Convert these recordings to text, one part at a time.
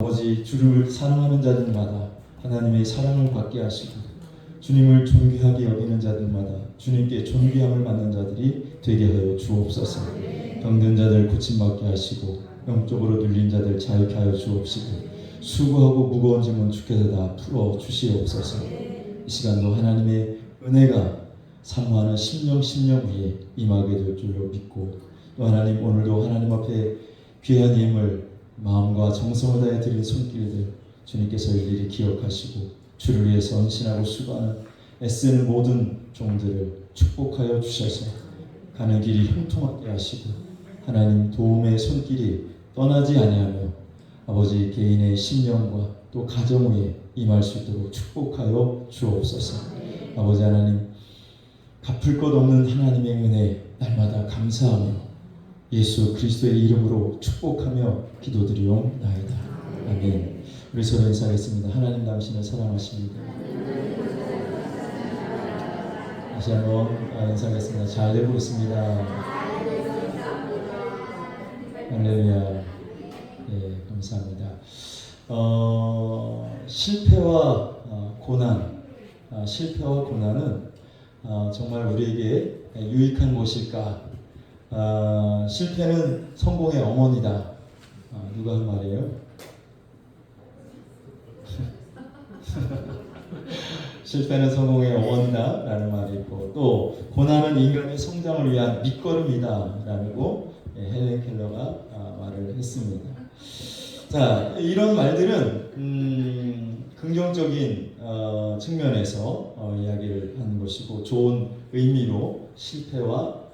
아버지, 주를 사랑하는 자들마다 하나님의 사랑을 받게 하시고 주님을 존귀하게 여기는 자들마다 주님께 존귀함을 받는 자들이 되게 하여 주옵소서. 병든 자들 고침받게 하시고 영적으로 눌린 자들 자유케 하여 주옵시고 수고하고 무거운 짐은 주께서 다 풀어 주시옵소서. 이 시간도 하나님의 은혜가 사모하는 심령 위에 임하게 될 줄로 믿고, 또 하나님 오늘도 하나님 앞에 귀한 예물 마음과 정성을 다해 드린 손길들 주님께서 일일이 기억하시고 주를 위해서 헌신하고 수고하는 애쓰는 모든 종들을 축복하여 주셔서 가는 길이 형통하게 하시고 하나님 도움의 손길이 떠나지 아니하며 아버지 개인의 심령과 또 가정 위에 임할 수 있도록 축복하여 주옵소서. 아버지 하나님, 갚을 것 없는 하나님의 은혜에 날마다 감사하며 예수 그리스도의 이름으로 축복하며 기도드리옵나이다. 아멘. 우리 서로 인사하겠습니다. 하나님 당신을 사랑하십니다. 다시 한번 인사하겠습니다. 잘 되고 있습니다. 할렐루야. 예, 감사합니다. 실패와 고난은 정말 우리에게 유익한 것일까? 실패는 성공의 어머니다. 누가 한 말이에요? 실패는 성공의 어머니다 라는 말이 있고, 또 고난은 인간의 성장을 위한 밑거름이다 라고 헬렌 켈러가 말을 했습니다. 자, 이런 말들은 긍정적인 측면에서 이야기를 하는 것이고 좋은 의미로 실패와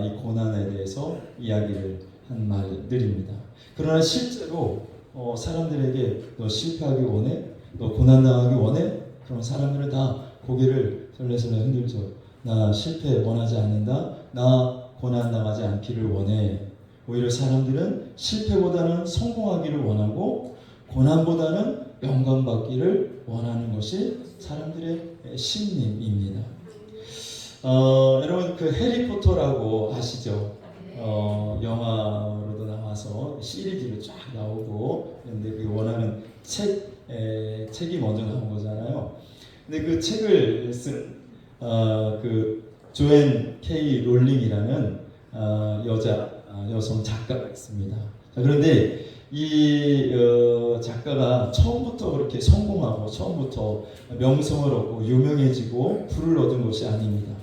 이 고난에 대해서 이야기를 한 말들입니다. 그러나 실제로 사람들에게 너 실패하기 원해? 너 고난당하기 원해? 그럼 사람들은 다 고개를 설레설레 흔들죠. 나 실패 원하지 않는다. 나 고난당하지 않기를 원해. 오히려 사람들은 실패보다는 성공하기를 원하고 고난보다는 영광받기를 원하는 것이 사람들의 심리입니다. 여러분 그 해리포터라고 아시죠? 영화로도 나와서 시리즈로 쫙 나오고, 근데 그 원하는 책이 먼저 나온 거잖아요. 근데 그 책을 쓴 그 조앤 K 롤링이라는 여성 작가가 있습니다. 자, 그런데 이 작가가 처음부터 그렇게 성공하고 처음부터 명성을 얻고 유명해지고 부를 얻은 것이 아닙니다.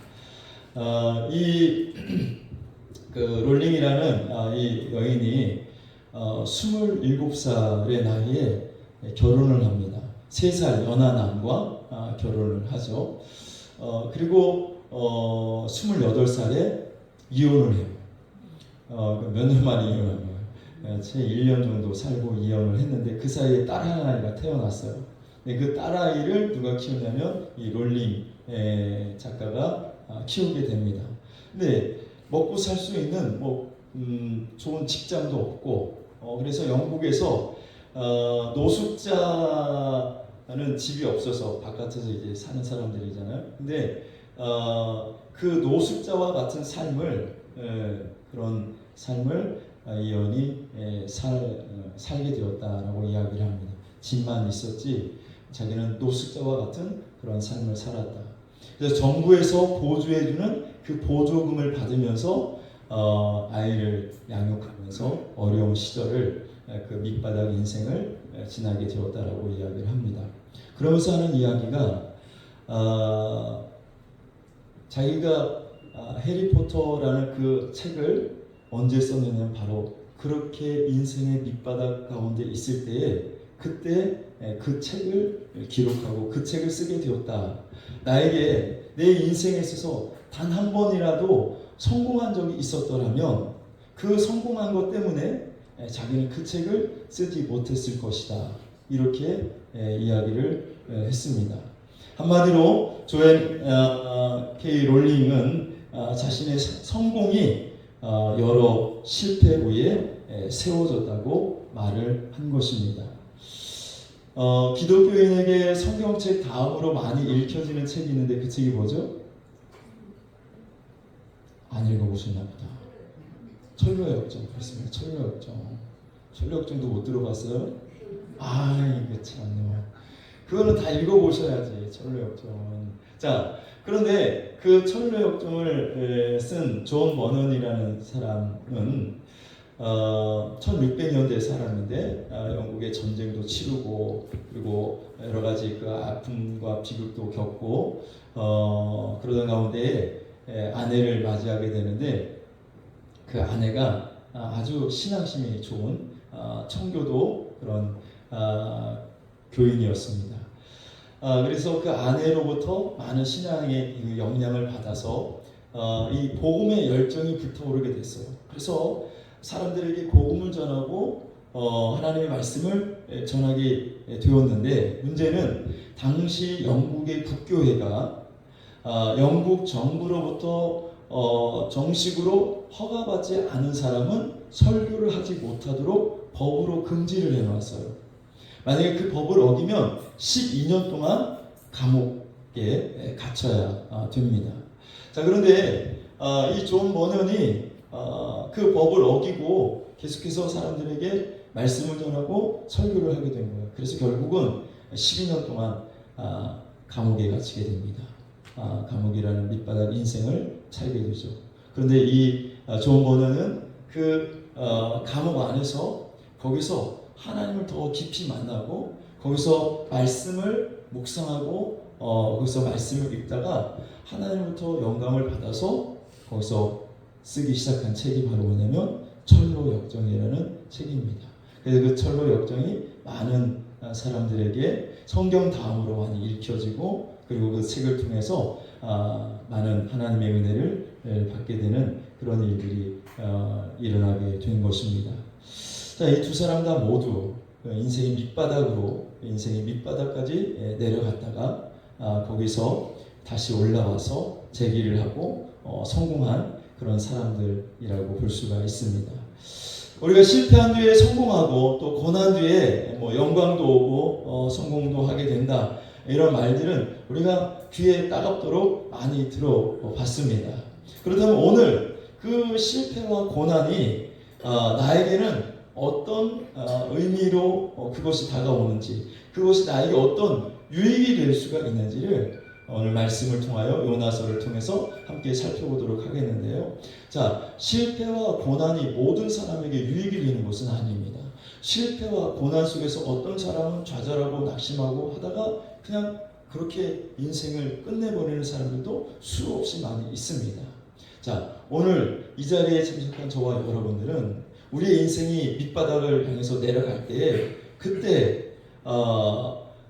그 롤링이라는 이 여인이 27살의 나이에 결혼을 합니다. 3살 연하남과 결혼을 하죠. 그리고 28살에 이혼을 해요. 몇 년 만에 이혼한 거예요. 채 1년 정도 살고 이혼을 했는데 그 사이에 딸 하나가 태어났어요. 근데 그 딸아이를 누가 키우냐면 이 롤링 작가가 키우게 됩니다. 근데 먹고 살 수 있는 좋은 직장도 없고, 그래서 영국에서 노숙자는 집이 없어서 바깥에서 이제 사는 사람들이잖아요. 근데 그 노숙자와 같은 그런 삶을 이 여인이 살게 되었다라고 이야기를 합니다. 집만 있었지 자기는 노숙자와 같은 그런 삶을 살았다. 그래서 정부에서 보조해주는 그 보조금을 받으면서 아이를 양육하면서 어려운 시절을 그 밑바닥 인생을 지나게 되었다라고 이야기를 합니다. 그러면서 하는 이야기가 자기가 해리포터라는 그 책을 언제 썼느냐면 바로 그렇게 인생의 밑바닥 가운데 있을 때에 그때 그 책을 기록하고 그 책을 쓰게 되었다. 나에게 내 인생에 있어서 단 한 번이라도 성공한 적이 있었더라면 그 성공한 것 때문에 자기는 그 책을 쓰지 못했을 것이다. 이렇게 이야기를 했습니다. 한마디로 조앤 K 롤링은 자신의 성공이 여러 실패 후에 세워졌다고 말을 한 것입니다. 기독교인에게 성경책 다음으로 많이 읽혀지는 책이 있는데 그 책이 뭐죠? 안 읽어보셨나 보다. 철로의 역정. 그렇습니다. 철로의 역정. 철로의 역정도 못 들어봤어요? 이거 참요. 그거는 다 읽어보셔야지, 철로역정은. 자, 그런데 그 철로역정을 쓴 존 버넌이라는 사람은 1600년대에 살았는데 영국의 전쟁도 치르고 그리고 여러 가지 그 아픔과 비극도 겪고 그러던 가운데 아내를 맞이하게 되는데 그 아내가 아주 신앙심이 좋은 청교도 그런 교인이었습니다. 그래서 그 아내로부터 많은 신앙의 영향을 받아서 이 복음의 열정이 불타오르게 됐어요. 그래서 사람들에게 복음을 전하고 하나님의 말씀을 전하게 되었는데 문제는 당시 영국의 국교회가 영국 정부로부터 정식으로 허가받지 않은 사람은 설교를 하지 못하도록 법으로 금지를 해놨어요. 만약에 그 법을 어기면 12년 동안 감옥에 갇혀야 됩니다. 자, 그런데 이 존 버넌이 그 법을 어기고 계속해서 사람들에게 말씀을 전하고 설교를 하게 된 거예요. 그래서 결국은 12년 동안 감옥에 갇히게 됩니다. 감옥이라는 밑바닥 인생을 살게 되죠. 그런데 이 존 버넌은 그 감옥 안에서 거기서 하나님을 더 깊이 만나고 거기서 말씀을 묵상하고 거기서 말씀을 읽다가 하나님부터 영감을 받아서 거기서 쓰기 시작한 책이 바로 뭐냐면 철로역정이라는 책입니다. 그래서 그 철로역정이 많은 사람들에게 성경 다음으로 많이 읽혀지고 그리고 그 책을 통해서 많은 하나님의 은혜를 받게 되는 그런 일들이 일어나게 된 것입니다. 자, 이 두 사람 다 모두 인생의 밑바닥까지 내려갔다가 거기서 다시 올라와서 재기를 하고 성공한 그런 사람들이라고 볼 수가 있습니다. 우리가 실패한 뒤에 성공하고 또 고난 뒤에 영광도 오고 성공도 하게 된다. 이런 말들은 우리가 귀에 따갑도록 많이 들어봤습니다. 그렇다면 오늘 그 실패와 고난이 나에게는 어떤 의미로 그것이 다가오는지, 그것이 나에게 어떤 유익이 될 수가 있는지를 오늘 말씀을 통하여 요나서를 통해서 함께 살펴보도록 하겠는데요. 자, 실패와 고난이 모든 사람에게 유익이 되는 것은 아닙니다. 실패와 고난 속에서 어떤 사람은 좌절하고 낙심하고 하다가 그냥 그렇게 인생을 끝내버리는 사람들도 수없이 많이 있습니다. 자, 오늘 이 자리에 참석한 저와 여러분들은 우리의 인생이 밑바닥을 향해서 내려갈 때에 그때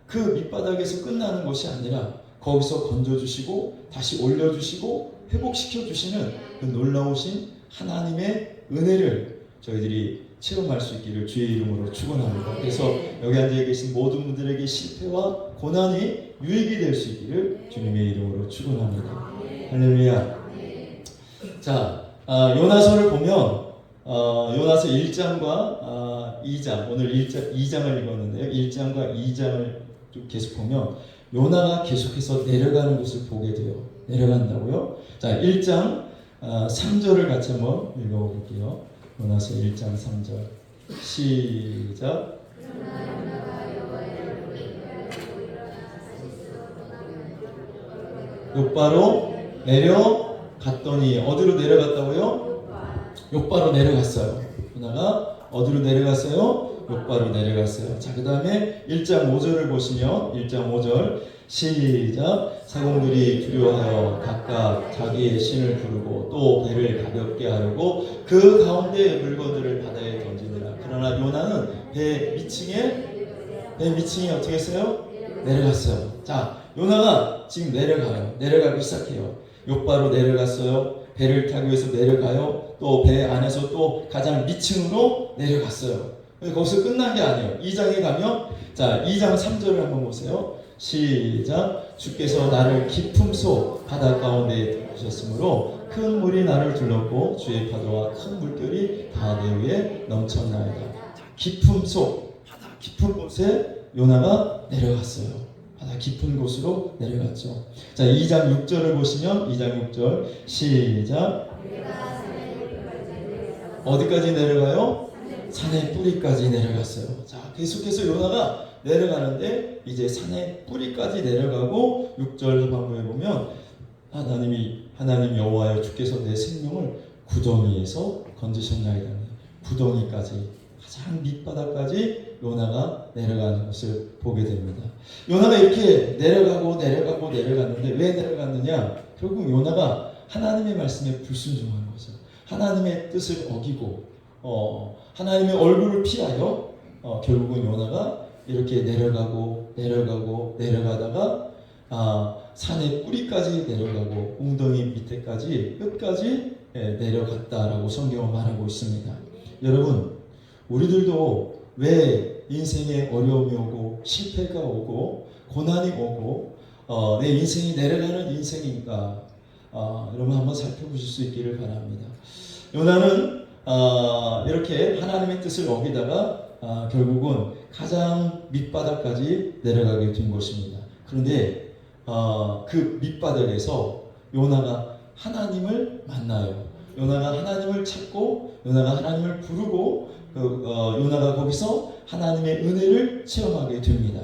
그 밑바닥에서 끝나는 것이 아니라 거기서 건져주시고 다시 올려주시고 회복시켜주시는 그 놀라우신 하나님의 은혜를 저희들이 체험할 수 있기를 주의 이름으로 축원합니다. 그래서 여기 앉아 계신 모든 분들에게 실패와 고난이 유익이 될 수 있기를 주님의 이름으로 축원합니다. 할렐루야. 자, 요나서를 보면 요나서 1장과 2장, 오늘 2장을 읽었는데요. 1장과 2장을 좀 계속 보면 요나가 계속해서 내려가는 것을 보게 돼요. 내려간다고요? 자, 1장 3절을 같이 한번 읽어볼게요. 요나서 1장 3절 시작. 욥바로 내려갔더니 어디로 내려갔다고요? 욥바로 내려갔어요. 요나가 어디로 내려갔어요? 욥바로 내려갔어요. 자, 그 다음에 1장 5절을 보시면 1장 5절 시작. 사공들이 두려워하여 각각 자기의 신을 부르고 또 배를 가볍게 하려고 그 가운데 물건들을 바다에 던지느라. 그러나 요나는 배 미층에 어떻게 했어요? 내려갔어요. 자, 요나가 지금 내려가기 시작해요. 욥바로 내려갔어요. 배를 타기 위해서 내려가요. 또 배 안에서 또 가장 밑층으로 내려갔어요. 거기서 끝난 게 아니에요. 2장에 가면 자, 2장 3절을 한번 보세요. 시작. 주께서 나를 깊음 속 바다 가운데에 두셨으므로 큰 물이 나를 둘렀고 주의 파도와 큰 물결이 다 내 위에 넘쳤나이다. 깊음 속 바다 깊은 곳에 요나가 내려갔어요. 바다 깊은 곳으로 내려갔죠. 자, 2장 6절을 보시면 2장 6절 시작. 어디까지 내려가요? 산의 뿌리까지 내려갔어요. 자, 계속해서 요나가 내려가는데 이제 산의 뿌리까지 내려가고 6절 하반부에 보면 하나님 여호와여 주께서 내 생명을 구덩이에서 건지셨나이다. 구덩이까지 가장 밑바닥까지 요나가 내려가는 것을 보게 됩니다. 요나가 이렇게 내려갔는데 왜 내려갔느냐? 결국 요나가 하나님의 말씀에 불순종한 거죠. 하나님의 뜻을 어기고 하나님의 얼굴을 피하여 결국은 요나가 이렇게 내려가다가 산의 뿌리까지 내려가고 웅덩이 밑에까지 끝까지 내려갔다라고 성경은 말하고 있습니다. 여러분, 우리들도 왜 인생에 어려움이 오고 실패가 오고 고난이 오고 내 인생이 내려가는 인생인가? 여러분 한번 살펴보실 수 있기를 바랍니다. 요나는 이렇게 하나님의 뜻을 어기다가 결국은 가장 밑바닥까지 내려가게 된 것입니다. 그런데 그 밑바닥에서 요나가 하나님을 만나요. 요나가 하나님을 찾고 요나가 하나님을 부르고 요나가 거기서 하나님의 은혜를 체험하게 됩니다.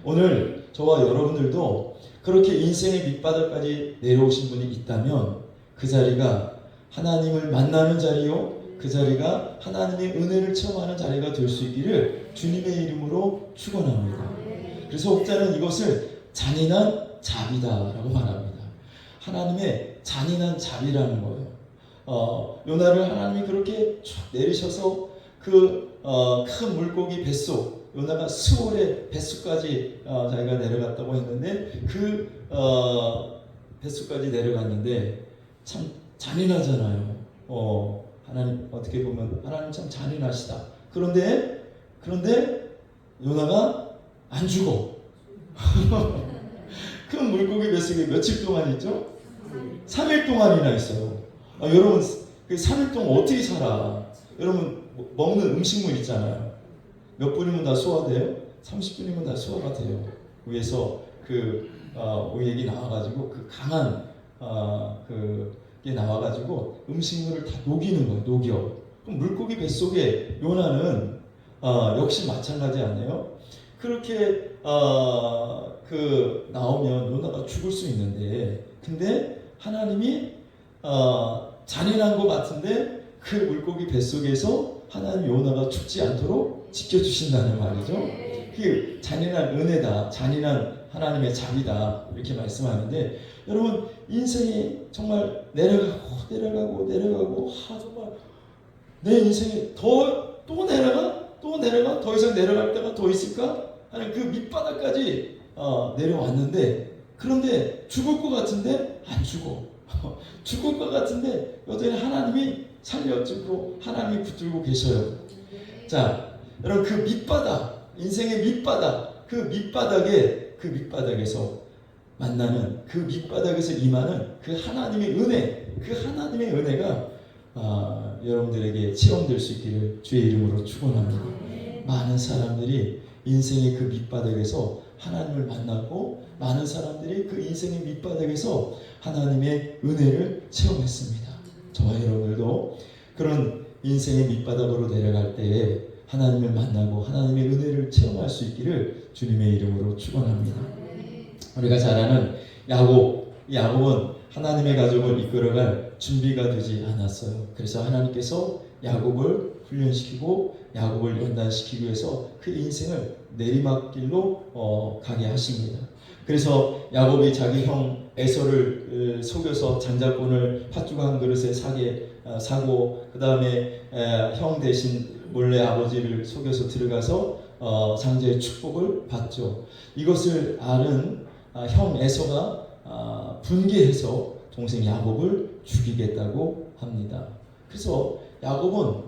오늘 저와 여러분들도 그렇게 인생의 밑바닥까지 내려오신 분이 있다면 그 자리가 하나님을 만나는 자리요, 그 자리가 하나님의 은혜를 체험하는 자리가 될 수 있기를 주님의 이름으로 축원합니다. 그래서 혹자는 이것을 잔인한 자비다라고 말합니다. 하나님의 잔인한 자비라는 거예요. 요나를 하나님이 그렇게 쭉 내리셔서 그 큰 물고기 뱃속, 요나가 스올의 뱃속까지 자기가 내려갔다고 했는데 그 뱃속까지 내려갔는데 참 잔인하잖아요. 하나님 어떻게 보면 하나님 참 잔인하시다. 그런데 요나가 안 죽어. 큰 물고기 뱃속에 며칠 동안 있죠? 3일 동안이나 있어요. 여러분 그 3일 동안 어떻게 살아? 여러분 먹는 음식물 있잖아요. 몇 분이면 다 소화돼요? 30분이면 다 소화가 돼요. 위에서 그 오액이 나와가지고 그 강한 그게 나와가지고 음식물을 다 녹이는 거예요. 녹여. 그럼 물고기 뱃속에 요나는 역시 마찬가지 아니에요? 그렇게 그 나오면 요나가 죽을 수 있는데, 근데 하나님이 잔인한 것 같은데 그 물고기 뱃속에서 하나님 요나가 죽지 않도록 지켜주신다는 말이죠. 그 잔인한 은혜다, 잔인한 하나님의 자비다 이렇게 말씀하는데, 여러분 인생이 정말 내려가고 정말 내 인생이 또 내려가 더 이상 내려갈 때가 더 있을까 하는 그 밑바닥까지 내려왔는데, 그런데 죽을 것 같은데 안 죽어. 죽을 것 같은데 여전히 하나님이 살려주고 하나님이 붙들고 계셔요. 자, 여러분 그 밑바닥, 인생의 밑바닥, 그 밑바닥에서 만나는, 그 밑바닥에서 임하는 그 하나님의 은혜, 그 하나님의 은혜가 여러분들에게 체험될 수 있기를 주의 이름으로 축원합니다. 많은 사람들이 인생의 그 밑바닥에서 하나님을 만났고, 많은 사람들이 그 인생의 밑바닥에서 하나님의 은혜를 체험했습니다. 저와 여러분들도 그런 인생의 밑바닥으로 내려갈 때에 하나님을 만나고 하나님의 은혜를 체험할 수 있기를 주님의 이름으로 축원합니다. 우리가 잘 아는 야곱은 하나님의 가족을 이끌어갈 준비가 되지 않았어요. 그래서 하나님께서 야곱을 훈련시키고 야곱을 연단시키기 위해서 그 인생을 내리막길로 가게 하십니다. 그래서 야곱이 자기 형 에서를 속여서 장자권을 팥죽 한 그릇에 사고 그 다음에 형 대신 몰래 아버지를 속여서 들어가서 장자의 축복을 받죠. 이것을 아는 형 에서가 분개해서 동생 야곱을 죽이겠다고 합니다. 그래서 야곱은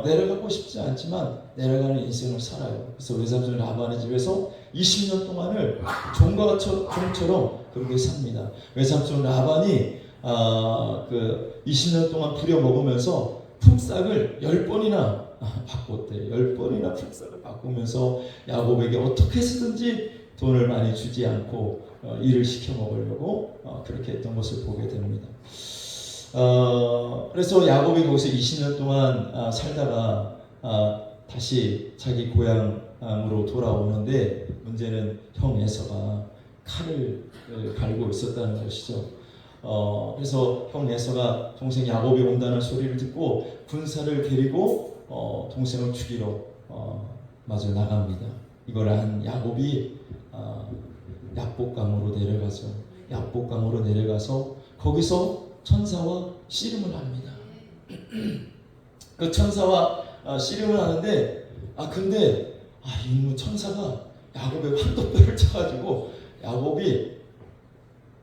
내려가고 싶지 않지만 내려가는 인생을 살아요. 그래서 외삼촌 라반의 집에서 20년 동안을 종처럼 그렇게 삽니다. 외삼촌 라반이 그 20년 동안 부려먹으면서 품삯을 10번이나 바꿨대요. 10번이나 품삯을 바꾸면서 야곱에게 어떻게 해서든지 돈을 많이 주지 않고 일을 시켜 먹으려고 그렇게 했던 것을 보게 됩니다. 그래서 야곱이 거기서 20년 동안 살다가 다시 자기 고향으로 돌아오는데 문제는 형 에서가 칼을 갈고 있었다는 것이죠. 그래서 형 에서가 동생 야곱이 온다는 소리를 듣고 군사를 데리고 동생을 죽이러 마저 나갑니다. 이걸 한 야곱이 야복강으로 내려가죠. 야복강으로 내려가서 거기서 천사와 씨름을 합니다. 그 천사와 씨름을 하는데 근데 이 천사가 야곱의 환도뼈를 쳐가지고 야곱이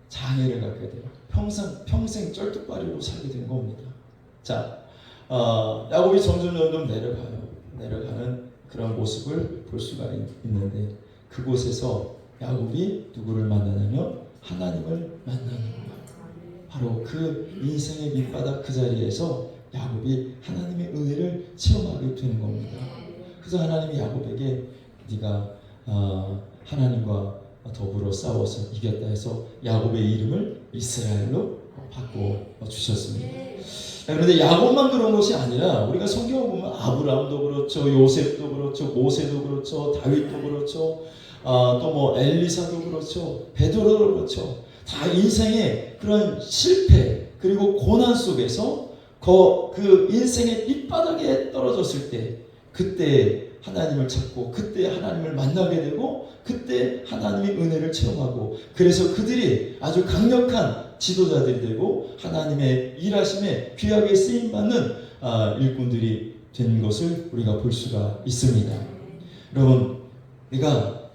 장애를 갖게 돼요. 평생 쩔뚝발이로 살게 된 겁니다. 자, 야곱이 점점 내려가는 그런 모습을 볼 수가 있는데 그곳에서 야곱이 누구를 만나냐면 하나님을 만나는 거예요. 바로 그 인생의 밑바닥 그 자리에서 야곱이 하나님의 은혜를 체험하게 되는 겁니다. 그래서 하나님이 야곱에게 네가 하나님과 더불어 싸워서 이겼다 해서 야곱의 이름을 이스라엘로 바꿔 주셨습니다. 그런데 야곱만 그런 것이 아니라 우리가 성경을 보면 아브라함도 그렇죠, 요셉도 그렇죠, 모세도 그렇죠, 다윗도 그렇죠, 또 엘리사도 그렇죠, 베드로도 그렇죠. 다 인생의 그런 실패 그리고 고난 속에서 그 인생의 밑바닥에 떨어졌을 때 그때 하나님을 찾고 그때 하나님을 만나게 되고 그때 하나님의 은혜를 체험하고 그래서 그들이 아주 강력한 지도자들이 되고 하나님의 일하심에 귀하게 쓰임받는 일꾼들이 된 것을 우리가 볼 수가 있습니다. 여러분, 내가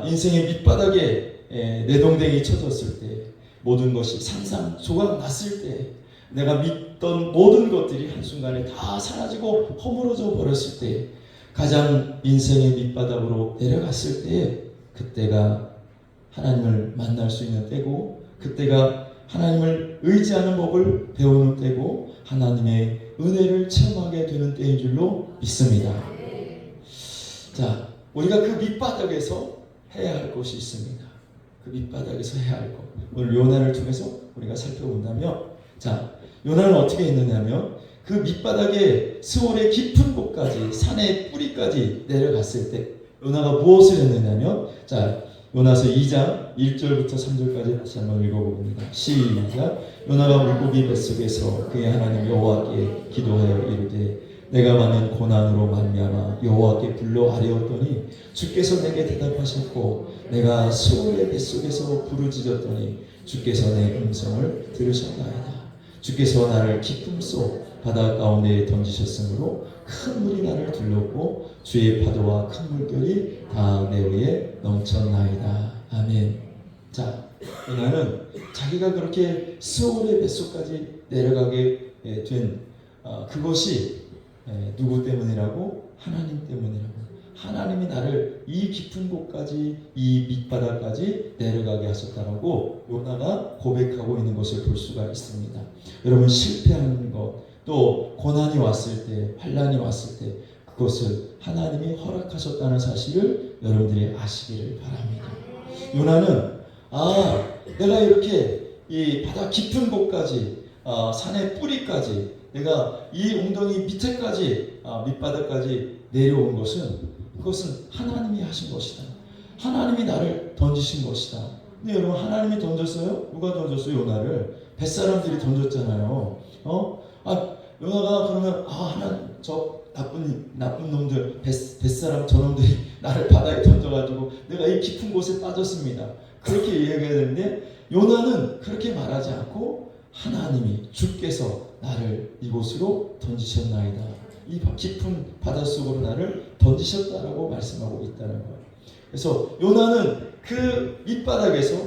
인생의 밑바닥에 내동댕이 쳐졌을 때 모든 것이 산산조각 났을 때 내가 믿던 모든 것들이 한순간에 다 사라지고 허물어져 버렸을 때 가장 인생의 밑바닥으로 내려갔을 때 그때가 하나님을 만날 수 있는 때고 그때가 하나님을 의지하는 법을 배우는 때고 하나님의 은혜를 체험하게 되는 때인 줄로 믿습니다. 자, 우리가 그 밑바닥에서 해야 할 것이 있습니다. 그 밑바닥에서 해야 할 것. 오늘 요나를 통해서 우리가 살펴본다면 자, 요나는 어떻게 했느냐면 그 밑바닥에 스올의 깊은 곳까지 산의 뿌리까지 내려갔을 때 요나가 무엇을 했느냐면 자, 요나서 2장 1절부터 3절까지 다시 한번 읽어봅니다. 시작. 요나가 물고기 뱃속에서 그의 하나님 여호와께 기도하여 이르되 내가 많은 고난으로 말미암아 여호와께 불러 아뢰었더니 주께서 내게 대답하셨고 내가 스올의 뱃속에서 부르짖었더니 주께서 내 음성을 들으셨나이다. 주께서 나를 깊음 속 바다 가운데에 던지셨으므로 큰 물이 나를 둘렀고 주의 파도와 큰 물결이 다 내 위에 넘쳤나이다. 아멘. 자, 요나는 자기가 그렇게 스올의 뱃속까지 내려가게 된 그것이 누구 때문이라고? 하나님 때문이라고. 하나님이 나를 이 깊은 곳까지 이 밑바닥까지 내려가게 하셨다라고 요나가 고백하고 있는 것을 볼 수가 있습니다. 여러분, 실패하는 것 또 고난이 왔을 때 환난이 왔을 때 그것을 하나님이 허락하셨다는 사실을 여러분들이 아시기를 바랍니다. 요나는 내가 이렇게 이 바다 깊은 곳까지 산의 뿌리까지 내가 이 웅덩이 밑에까지 밑바닥까지 내려온 것은 그것은 하나님이 하신 것이다. 하나님이 나를 던지신 것이다. 근데 여러분, 하나님이 던졌어요? 누가 던졌어요? 요나를 뱃사람들이 던졌잖아요. 요나가 그러면 하나님 저 나쁜 놈들 뱃사람 저놈들이 나를 바다에 던져가지고 내가 이 깊은 곳에 빠졌습니다. 그렇게 이야기해야 되는데 요나는 그렇게 말하지 않고 하나님이 주께서 나를 이곳으로 던지셨나이다. 이 깊은 바닷속으로 나를 던지셨다라고 말씀하고 있다는 거예요. 그래서 요나는 그 밑바닥에서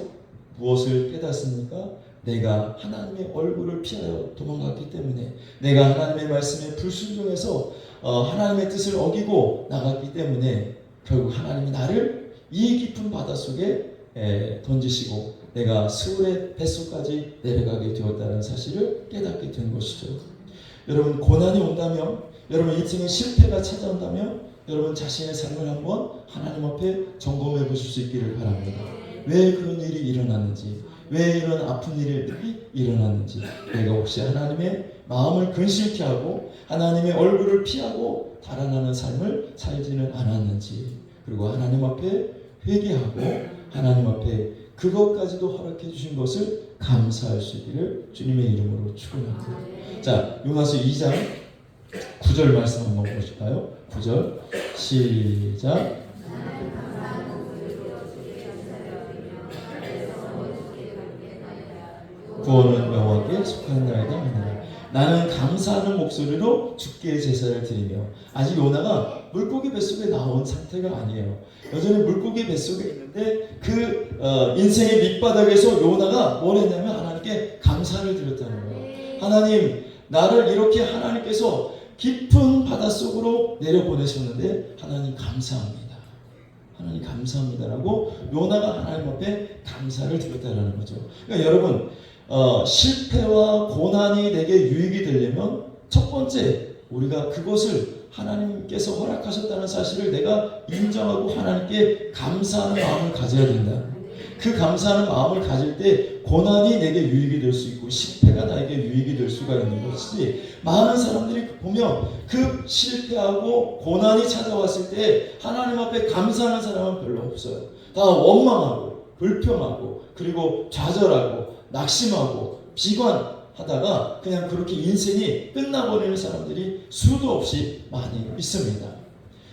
무엇을 깨닫습니까? 내가 하나님의 얼굴을 피하여 도망갔기 때문에 내가 하나님의 말씀에 불순종해서 하나님의 뜻을 어기고 나갔기 때문에 결국 하나님이 나를 이 깊은 바닷속에 던지시고 내가 스올의 뱃속까지 내려가게 되었다는 사실을 깨닫게 된 것이죠. 여러분, 고난이 온다면 여러분 인생의 실패가 찾아온다면 여러분 자신의 삶을 한번 하나님 앞에 점검해 보실 수 있기를 바랍니다. 왜 그런 일이 일어났는지 왜 이런 아픈 일들이 일어났는지, 내가 혹시 하나님의 마음을 근심케 하고 하나님의 얼굴을 피하고 달아나는 삶을 살지는 않았는지, 그리고 하나님 앞에 회개하고 하나님 앞에 그것까지도 허락해 주신 것을 감사할 수 있기를 주님의 이름으로 축원합니다. 자, 요나서 2장 9절 말씀 한번 보실까요? 9절 시작. 구원은 여호와께 속하나이다 하니라. 나는 감사하는 목소리로 주께 제사를 드리며. 아직 요나가 물고기 뱃속에 나온 상태가 아니에요. 여전히 물고기 뱃속에 있는데 그 인생의 밑바닥에서 요나가 뭘 했냐면 하나님께 감사를 드렸다는 거예요. 하나님, 나를 이렇게 하나님께서 깊은 바닷속으로 내려보내셨는데 하나님 감사합니다. 하나님 감사합니다라고 요나가 하나님 앞에 감사를 드렸다는 거죠. 그러니까 여러분, 실패와 고난이 내게 유익이 되려면 첫 번째, 우리가 그것을 하나님께서 허락하셨다는 사실을 내가 인정하고 하나님께 감사하는 마음을 가져야 된다. 그 감사하는 마음을 가질 때 고난이 내게 유익이 될 수 있고 실패가 나에게 유익이 될 수가 있는 것이지, 많은 사람들이 보면 그 실패하고 고난이 찾아왔을 때 하나님 앞에 감사하는 사람은 별로 없어요. 다 원망하고 불평하고 그리고 좌절하고 낙심하고 비관하다가 그냥 그렇게 인생이 끝나버리는 사람들이 수도 없이 많이 있습니다.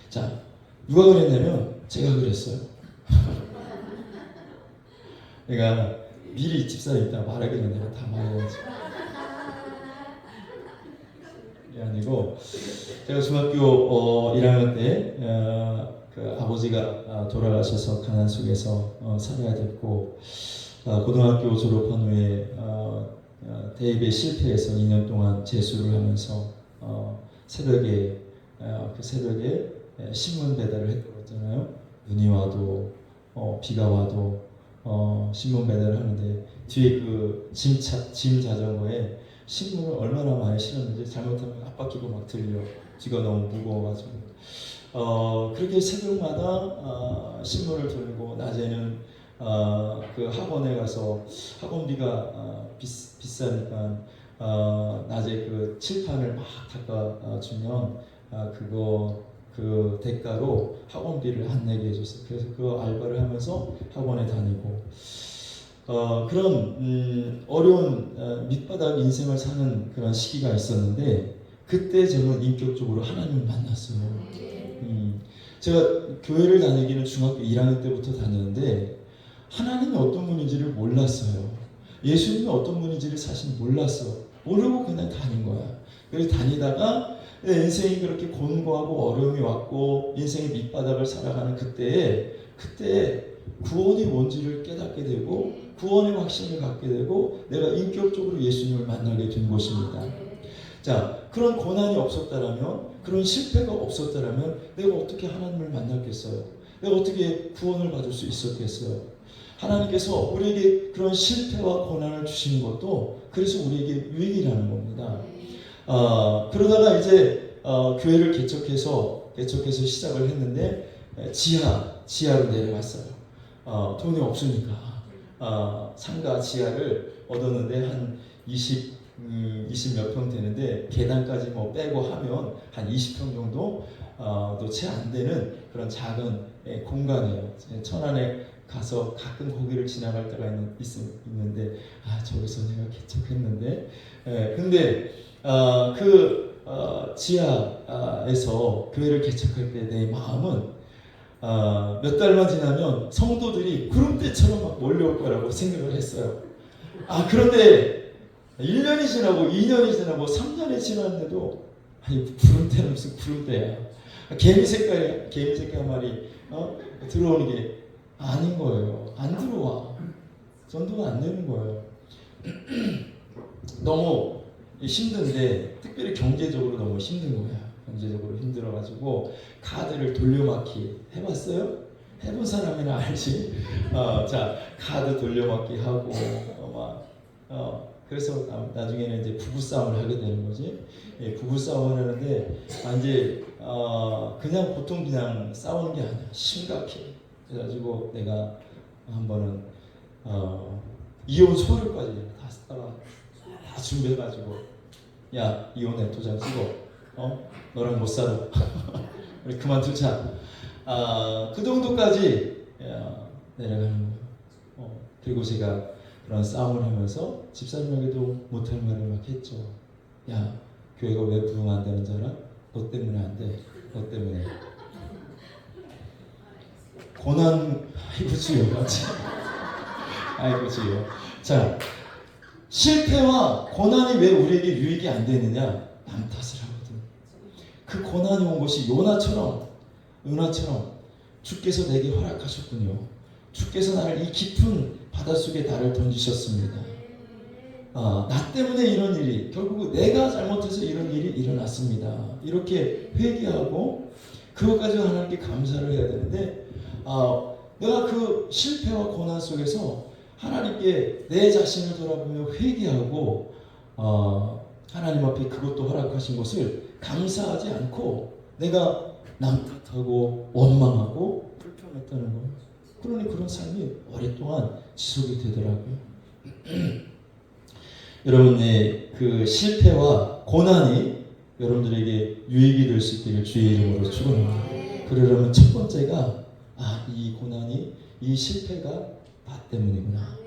자, 누가 그랬냐면 제가 그랬어요. 내가 미리 집사에 있다 말하기 전에 내가 다 말해야지. 이게 아니고, 제가 중학교 1학년 때 그 아버지가 돌아가셔서 가난 속에서 살아야 됐고, 고등학교 졸업한 후에 대입에 실패해서 2년 동안 재수를 하면서 새벽에 그 새벽에 신문 배달을 했다고 했잖아요. 눈이 와도 비가 와도 신문 배달을 하는데 뒤에 그 짐 자전거에 신문을 얼마나 많이 실었는지 잘못하면 앞바퀴가 막 들려. 뒤가 너무 무거워가지고 그렇게 새벽마다 신문을 돌리고 낮에는 그 학원에 가서 학원비가 비싸니까 낮에 그 칠판을 막 닦아주면 그 대가로 학원비를 안 내게 해줬어요. 그래서 그 알바를 하면서 학원에 다니고 그런 어려운 밑바닥 인생을 사는 그런 시기가 있었는데, 그때 저는 인격적으로 하나님을 만났어요. 제가 교회를 다니기는 중학교 1학년 때부터 다녔는데 하나님이 어떤 분인지를 몰랐어요. 예수님이 어떤 분인지를 사실 몰랐어. 모르고 그냥 다닌 거야. 그래서 다니다가 인생이 그렇게 곤고하고 어려움이 왔고 인생의 밑바닥을 살아가는 그때에 구원이 뭔지를 깨닫게 되고 구원의 확신을 갖게 되고 내가 인격적으로 예수님을 만나게 된 것입니다. 자, 그런 고난이 없었다라면, 그런 실패가 없었다라면 내가 어떻게 하나님을 만났겠어요? 내가 어떻게 구원을 받을 수 있었겠어요? 하나님께서 우리에게 그런 실패와 고난을 주시는 것도 그래서 우리에게 유익이라는 겁니다. 그러다가 이제 교회를 개척해서 시작을 했는데 지하로 내려갔어요. 돈이 없으니까 상가 지하를 얻었는데 한 20 몇 평 되는데 계단까지 뭐 빼고 하면 한 20평 정도 도 채 안 되는 그런 작은 공간이에요. 천안에 가서 가끔 거기를 지나갈 때가 있는데 저기서 내가 개척했는데 근데 그 지하에서 교회를 개척할 때 내 마음은 몇 달만 지나면 성도들이 구름대처럼 막 몰려올 거라고 생각을 했어요. 그런데 1년이 지나고 2년이 지나고 3년이 지났는데도 구름대는 무슨 구름대야. 개미 색깔 한 마리 들어오는 게 아닌 거예요. 안 들어와. 전도가 안 되는 거예요. 너무 힘든데 특별히 경제적으로 너무 힘든 거야. 경제적으로 힘들어가지고 카드를 돌려막기 해봤어요? 해본 사람이나 알지. 자, 카드 돌려막기 하고 그래서 나중에는 이제 부부싸움을 하게 되는 거지. 부부싸움을 하는데 이제 그냥 보통 그냥 싸우는 게 아니야. 심각해. 그래가지고 내가 한 번은 이혼 서류까지 다 쓰다가 다 준비해가지고 야 이혼해 도장 찍어 너랑 못 살아 우리 그만두자 그 정도까지 내려가는 거예요. 그리고 제가 그런 싸움을 하면서 집사님에게도 못할 말을 막 했죠. 야 교회가 왜 부흥 안 되는 줄 알아? 너 때문에 안 돼. 너 때문에 고난 아이고 주여 아이고 주여. 자 실패와 고난이 왜 우리에게 유익이 안 되느냐? 남 탓을 하거든. 그 고난이 온 것이 요나처럼 주께서 내게 허락하셨군요. 주께서 나를 이 깊은 바닷속에 나를 던지셨습니다. 나 때문에 이런 일이 결국 내가 잘못해서 이런 일이 일어났습니다. 이렇게 회개하고 그것 가지고 하나님께 감사를 해야 되는데 내가 그 실패와 고난 속에서 하나님께 내 자신을 돌아보며 회개하고 하나님 앞에 그것도 허락하신 것을 감사하지 않고 내가 남 탓하고 원망하고 불평했다는 거예요. 그러니 그런 삶이 오랫동안 지속이 되더라고요. 여러분의 그 실패와 고난이 여러분들에게 유익이 될 수 있기를 주의 이름으로 축원합니다. 그러려면 첫 번째가 이 고난이 이 실패가 나 때문이구나.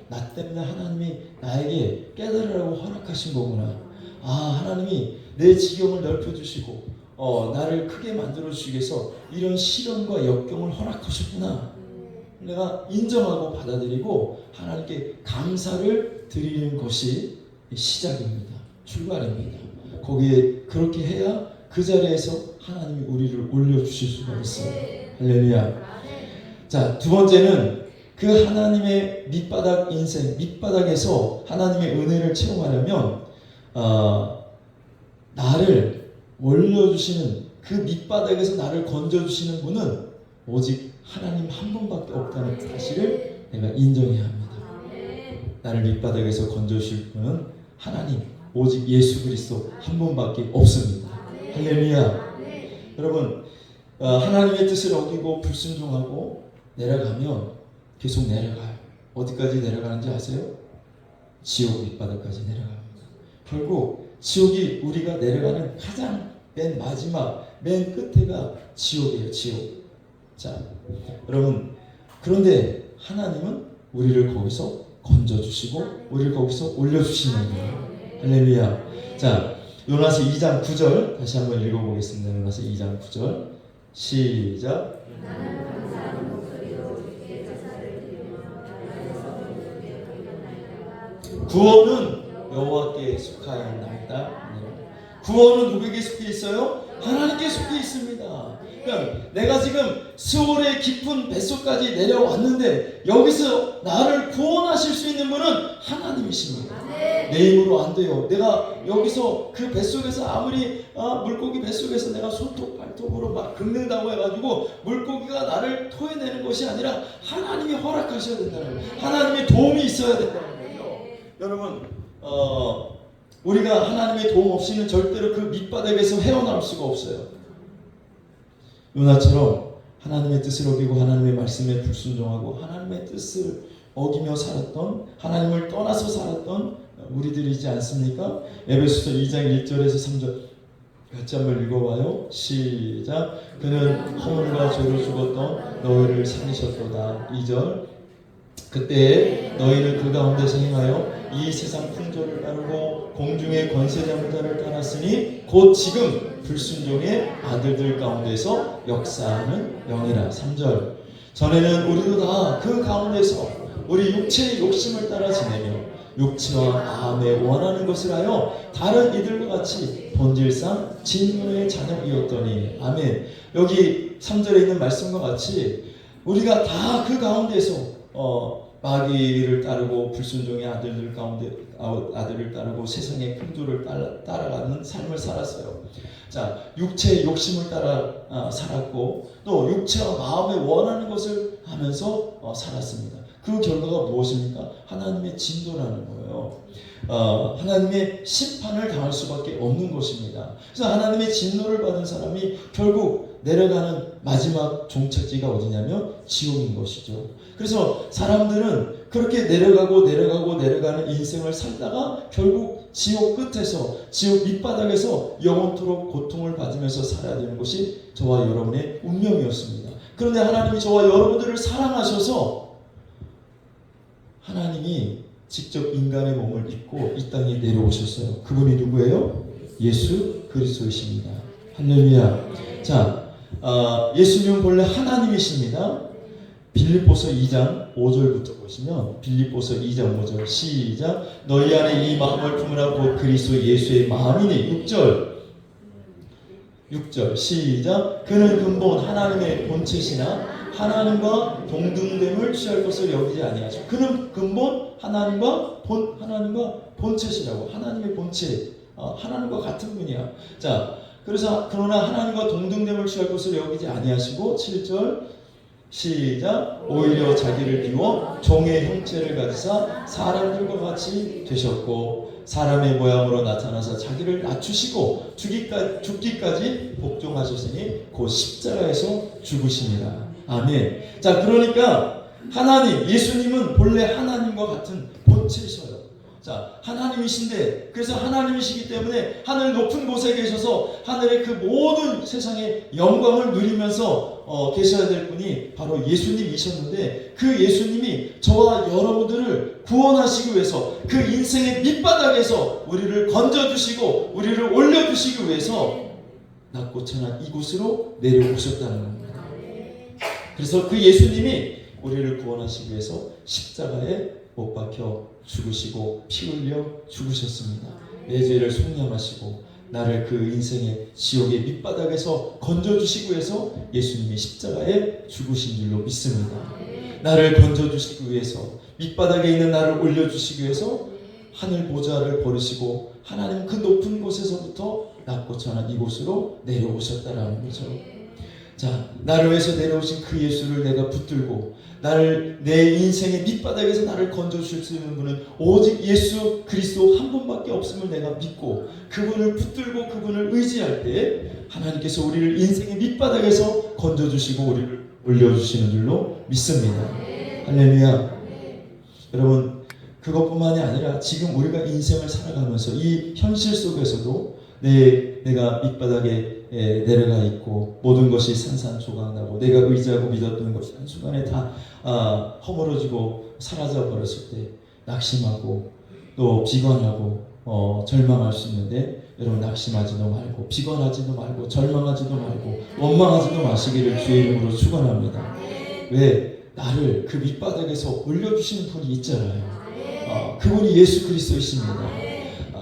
나 때문에 하나님이 나에게 깨달으라고 허락하신 거구나. 하나님이 내 지경을 넓혀주시고 나를 크게 만들어주시기 위해서 이런 시련과 역경을 허락하셨구나. 내가 인정하고 받아들이고 하나님께 감사를 드리는 것이 시작입니다. 출발입니다. 거기에 그렇게 해야 그 자리에서 하나님이 우리를 올려주실 수가 있어요. 할렐루야. 자, 두 번째는 그 하나님의 밑바닥 인생, 밑바닥에서 하나님의 은혜를 체험하려면 나를 올려주시는 그 밑바닥에서 나를 건져주시는 분은 오직 하나님 한 분밖에 없다는 사실을 내가 인정해야 합니다. 나를 밑바닥에서 건져주실 분은 하나님, 오직 예수 그리스도 한 분밖에 없습니다. 할렐루야. 여러분, 하나님의 뜻을 어기고 불순종하고 내려가면 계속 내려가요. 어디까지 내려가는지 아세요? 지옥 밑바닥까지 내려갑니다. 결국 지옥이 우리가 내려가는 가장 맨 마지막, 맨 끝에가 지옥이에요. 지옥. 자, 여러분, 그런데 하나님은 우리를 거기서 건져주시고 우리를 거기서 올려주시는 거예요. 할렐루야. 자, 요나서 2장 9절 다시 한번 읽어보겠습니다. 요나서 2장 9절 시작. 구원은 여호와께 속하였나이다. 구원은 누구에게 속해 있어요? 하나님께 속해 있습니다. 그러니까 내가 지금 스올의 깊은 뱃속까지 내려왔는데 여기서 나를 구원하실 수 있는 분은 하나님이십니다. 내 힘으로 안 돼요. 내가 여기서 그 뱃속에서 아무리 물고기 뱃속에서 내가 손톱 발톱으로 막 긁는다고 해가지고 물고기가 나를 토해내는 것이 아니라 하나님이 허락하셔야 된다는 거예요. 하나님의 도움이 있어야 된다는 거예요. 여러분 우리가 하나님의 도움 없이는 절대로 그 밑바닥에서 헤어나올 수가 없어요. 요나처럼 하나님의 뜻을 어기고 하나님의 말씀에 불순종하고 하나님의 뜻을 어기며 살았던, 하나님을 떠나서 살았던 우리들이지 않습니까? 에베소서 2장 1절에서 3절 같이 한번 읽어봐요. 시작. 그는 허물과 죄로 죽었던 너희를 살리셨도다. 2절. 그때 너희는 그 가운데서 행하여 이 세상 풍조를 따르고 공중의 권세자들을 따랐으니 곧 지금 불순종의 아들들 가운데서 역사하는 영이라. 3절. 전에는 우리도 다 그 가운데서 우리 육체의 욕심을 따라 지내며 육체와 마음에 원하는 것을 하여 다른 이들과 같이 본질상 진노의 자녀이었더니. 아멘. 여기 3절에 있는 말씀과 같이 우리가 다 그 가운데서 마귀를 따르고 불순종의 아들들 가운데 아들을 따르고 세상의 풍조를 따라가는 삶을 살았어요. 자, 육체의 욕심을 따라 살았고 또 육체와 마음에 원하는 것을 하면서 살았습니다. 그 결과가 무엇입니까? 하나님의 진노라는 거예요. 하나님의 심판을 당할 수밖에 없는 것입니다. 그래서 하나님의 진노를 받은 사람이 결국 내려가는 마지막 종착지가 어디냐면 지옥인 것이죠. 그래서 사람들은 그렇게 내려가는 인생을 살다가 결국 지옥 끝에서, 지옥 밑바닥에서 영원토록 고통을 받으면서 살아야 되는 것이 저와 여러분의 운명이었습니다. 그런데 하나님이 저와 여러분들을 사랑하셔서 하나님이 직접 인간의 몸을 입고 이 땅에 내려오셨어요. 그분이 누구예요? 예수 그리스도이십니다. 할렐루야. 자, 예수님은 본래 하나님이십니다. 빌립보서 2장 5절부터 보시면, 빌립보서 2장 5절 시작. 너희 안에 이 마음을 품으라 곧 그리스도 예수의 마음이니. 6절 시작. 그는 근본 하나님의 본체시나 하나님과 동등됨을 취할 것을 여기지 아니하시고. 그는 근본 하나님과 본체시라고. 하나님의 본체, 하나님과 같은 분이야. 자, 그래서 그러나 하나님과 동등됨을 취할 것을 여기지 아니하시고. 7절 시작. 오히려 자기를 비워 종의 형체를 가지사 사람들과 같이 되셨고 사람의 모양으로 나타나서 자기를 낮추시고 죽기까지 복종하셨으니 곧 십자가에서 죽으십니다. 아멘. 자, 그러니까 하나님, 예수님은 본래 하나님과 같은 본체이셔요. 자, 하나님이신데, 그래서 하나님이시기 때문에 하늘 높은 곳에 계셔서 하늘의 그 모든 세상의 영광을 누리면서 계셔야 될 분이 바로 예수님이셨는데, 그 예수님이 저와 여러분들을 구원하시기 위해서, 그 인생의 밑바닥에서 우리를 건져주시고 우리를 올려주시기 위해서 낮고 천한 이곳으로 내려오셨다는 겁니다. 그래서 그 예수님이 우리를 구원하시기 위해서 십자가에 못 박혀 죽으시고 피 흘려 죽으셨습니다. 내 죄를 속량하시고 나를 그 인생의 지옥의 밑바닥에서 건져주시기 위해서 예수님이 십자가에 죽으신 줄로 믿습니다. 나를 건져주시기 위해서, 밑바닥에 있는 나를 올려주시기 위해서 하늘 보좌를 버리시고 하나님 그 높은 곳에서부터 낮고 천한 이곳으로 내려오셨다라는 거죠. 자, 나를 위해서 내려오신 그 예수를 내가 붙들고 내 인생의 밑바닥에서 나를 건져주실 수 있는 분은 오직 예수 그리스도 한 분밖에 없음을 내가 믿고 그분을 붙들고 그분을 의지할 때 하나님께서 우리를 인생의 밑바닥에서 건져주시고 우리를 올려주시는 줄로 믿습니다. 할렐루야. 여러분, 그것뿐만이 아니라 지금 우리가 인생을 살아가면서 이 현실 속에서도 내가 밑바닥에 내려가 있고 모든 것이 산산조각나고 내가 의지하고 믿었던 것이 한순간에 다 허물어지고 사라져 버렸을 때 낙심하고 또 비관하고 절망할 수 있는데, 여러분 낙심하지도 말고 비관하지도 말고 절망하지도 말고 원망하지도 마시기를 주의 이름으로 축원합니다. 왜? 나를 그 밑바닥에서 올려주시는 분이 있잖아요. 그분이 예수 그리스도이십니다.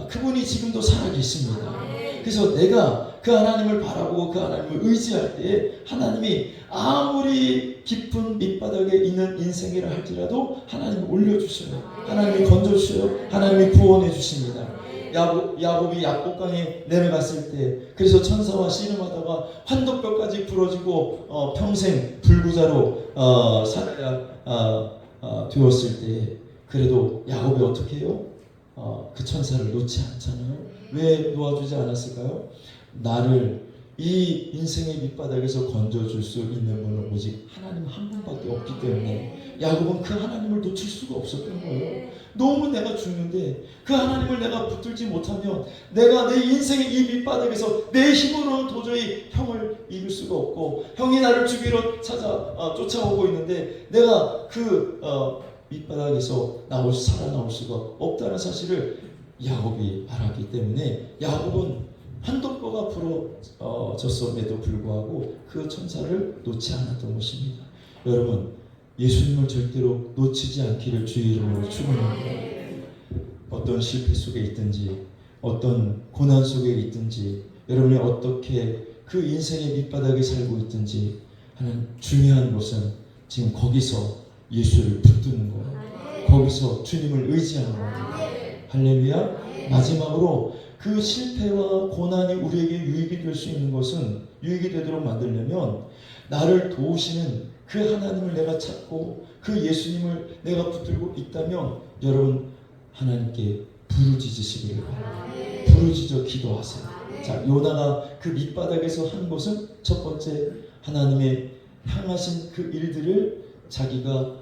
그분이 지금도 살아계십니다. 그래서 내가 그 하나님을 바라보고 그 하나님을 의지할 때 하나님이 아무리 깊은 밑바닥에 있는 인생이라 할지라도 하나님이 올려주셔요. 하나님이 건져주셔요. 하나님이 구원해 주십니다. 야곱이 약복강에 내려갔을 때, 그래서 천사와 씨름하다가 환도뼈까지 부러지고 평생 불구자로 되었을 때, 그래도 야곱이 어떻게 해요? 그 천사를 놓지 않잖아요. 왜 놓아주지 않았을까요? 나를 이 인생의 밑바닥에서 건져줄 수 있는 분은 오직 하나님 한 분밖에 없기 때문에 야곱은 그 하나님을 놓칠 수가 없었던 거예요. 너무 내가 죽는데 그 하나님을 내가 붙들지 못하면 내가 내 인생의 이 밑바닥에서 내 힘으로는 도저히 형을 이길 수가 없고 형이 나를 죽이러 쫓아오고 있는데 내가 그 밑바닥에서 살아나올 수가 없다는 사실을 야곱이 알았기 때문에 야곱은 환도뼈가 부러졌음에도 불구하고 그 천사를 놓지 않았던 것입니다. 여러분, 예수님을 절대로 놓치지 않기를 주의 이름으로 축원합니다. 어떤 실패 속에 있든지 어떤 고난 속에 있든지 여러분이 어떻게 그 인생의 밑바닥에 살고 있든지 하는 중요한 것은 지금 거기서 예수를 붙드는 거예요. 거기서 주님을 의지하는 거예요. 할렐루야. 마지막으로 그 실패와 고난이 우리에게 유익이 될 수 있는 것은, 유익이 되도록 만들려면 나를 도우시는 그 하나님을 내가 찾고 그 예수님을 내가 붙들고 있다면 여러분 하나님께 부르짖으시기를 바랍니다. 부르짖어 기도하세요. 자, 요나가 그 밑바닥에서 한 것은 첫 번째, 하나님의 향하신 그 일들을 자기가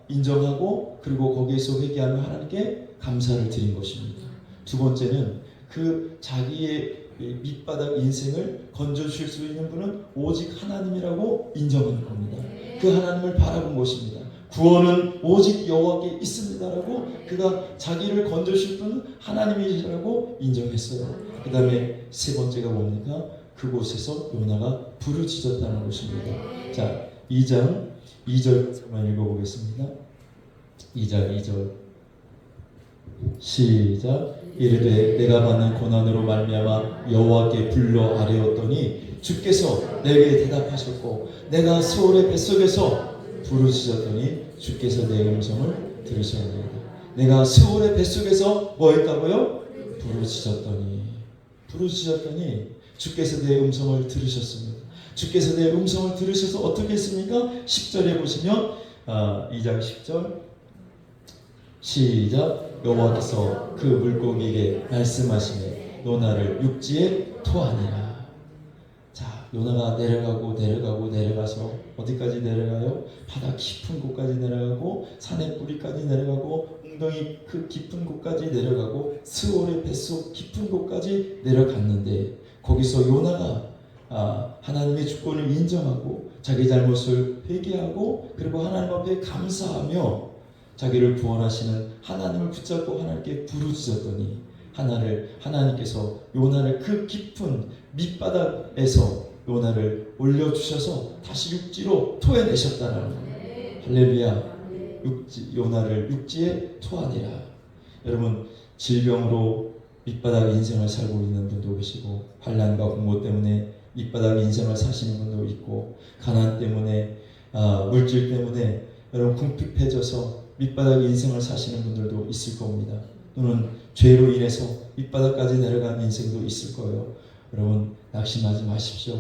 인정하고 그리고 거기에서 회개하며 하나님께 감사를 드린 것입니다. 두 번째는 그 자기의 밑바닥 인생을 건져주실 수 있는 분은 오직 하나님이라고 인정하는 겁니다. 그 하나님을 바라본 것입니다. 구원은 오직 여호와께 있습니다라고 그가 자기를 건져주실 분은 하나님이시라고 인정했어요. 그 다음에 세 번째가 뭡니까? 그곳에서 요나가 부르짖었다는 것입니다. 자, 2장 2절만 읽어보겠습니다. 2장 2절 시작. 이르되 내가 받는 고난으로 말미암아 여호와께 불러 아뢰었더니 주께서 내게 대답하셨고 내가 스올의 뱃속에서 부르짖었더니 주께서 내 음성을 들으셨나이다. 내가 스올의 뱃속에서 뭐 했다고요? 부르짖었더니 주께서 내 음성을 들으셨습니다. 주께서 내 음성을 들으셔서 어떻게 했습니까? 10절에 보시면 2장 10절 시작. 여호와께서 그 물고기에게 말씀하시매 요나를 육지에 토하니라. 자, 요나가 내려가서 어디까지 내려가요? 바다 깊은 곳까지 내려가고 산의 뿌리까지 내려가고 웅덩이 그 깊은 곳까지 내려가고 스올의 뱃속 깊은 곳까지 내려갔는데 거기서 요나가 하나님의 주권을 인정하고 자기 잘못을 회개하고 그리고 하나님 앞에 감사하며 자기를 구원하시는 하나님을 붙잡고 하나님께 부르짖었더니 하나님께서 요나를 그 깊은 밑바닥에서 요나를 올려주셔서 다시 육지로 토해내셨다는 거예요. 할렐루야. 요나를 육지에 토하니라. 여러분, 질병으로 밑바닥 인생을 살고 있는 분도 계시고 환난과 공고 때문에 밑바닥 인생을 사시는 분도 있고 가난 때문에 물질 때문에 여러분 궁핍해져서 밑바닥 인생을 사시는 분들도 있을 겁니다. 또는 죄로 인해서 밑바닥까지 내려간 인생도 있을 거예요. 여러분, 낙심하지 마십시오.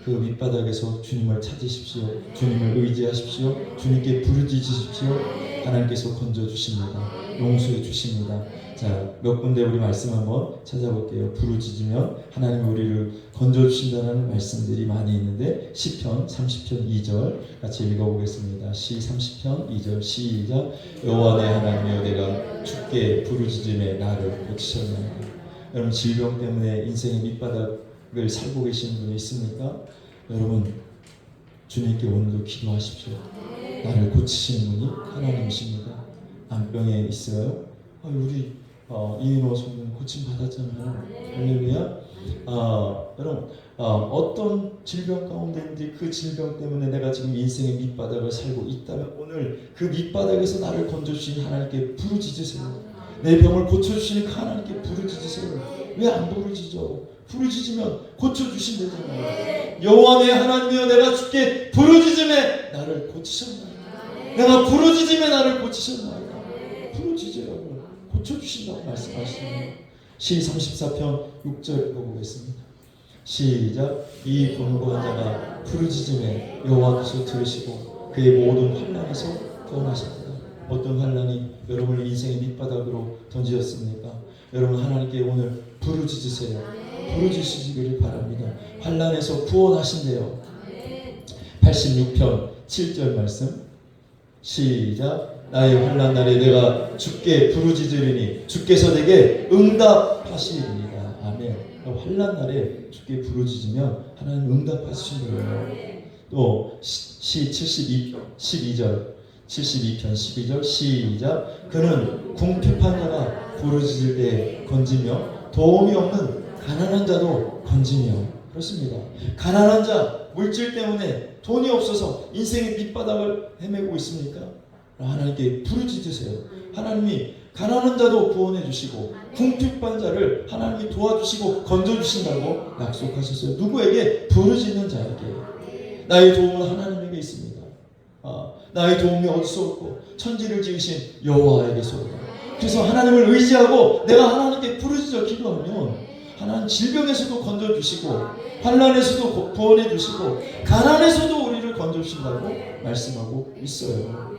그 밑바닥에서 주님을 찾으십시오. 주님을 의지하십시오. 주님께 부르짖으십시오. 하나님께서 건져주십니다. 용서해 주십니다. 자, 몇 군데 우리 말씀 한번 찾아볼게요. 부르짖으면 하나님 우리를 건져주신다는 말씀들이 많이 있는데 시편 30편 2절 같이 읽어보겠습니다. 시 30편 2절 시작. 여호와 내 하나님이여 내가 주께 부르짖음에 나를 고치셨나이다. 여러분, 질병 때문에 인생의 밑바닥을 살고 계시는 분이 있습니까? 여러분, 주님께 오늘도 기도하십시오. 나를 고치시는 분이 하나님이십니다. 암병에 있어요. 우리 이인호 성도는 고침 받았잖아요. 할렐루야. 여러분, 어떤 질병 가운데인데 그 질병 때문에 내가 지금 인생의 밑바닥을 살고 있다면 오늘 그 밑바닥에서 나를 건져주신 하나님께 부르짖으세요. 내 병을 고쳐주시는 하나님께 부르짖으세요. 왜 안 부르짖어? 부르짖으면 고쳐주신다잖아요. 여호와 내 하나님이여 내가 주께 부르짖음에 나를 고치셨나이다. 내가 부르짖음에 나를 고치셨나이다. 부르짖으라고 고쳐주신다고 말씀하시네요. 시 34편 6절 읽어보겠습니다. 시작. 이 곤고한 자가 부르짖음에 여호와께서 들으시고 그의 모든 환난에서 구원하셨다. 어떤 환난이 여러분을 인생의 밑바닥으로 던지셨습니까? 여러분, 하나님께 오늘 부르짖으세요. 부르짖으시기를 바랍니다. 환난에서 구원하신대요. 86편 7절 말씀 시작. 나의 환난 날에 내가 주께 부르짖으리니 주께서 내게 응답하시리이다. 아멘. 환난 날에 주께 부르짖으면 하나님 응답하시는 거예요. 또 시 12편 12절 시작. 그는 궁핍한 자가 부르짖을 때 건지며 도움이 없는 가난한 자도 건지며. 그렇습니다. 가난한 자, 물질 때문에 돈이 없어서 인생의 밑바닥을 헤매고 있습니까? 하나님께 부르짖으세요. 하나님이 가난한 자도 구원해 주시고 궁핍한 자를 하나님이 도와주시고 건져주신다고 약속하셨어요. 누구에게? 부르짖는 자에게. 나의 도움은 하나님에게 있습니다. 나의 도움이 어디서 올고 천지를 지으신 여호와에게서 오다. 그래서 하나님을 의지하고 내가 하나님께 부르짖어 기도하면 하나님 질병에서도 건져주시고 환난에서도 구원해 주시고 가난에서도 우리를 건져주신다고 말씀하고 있어요.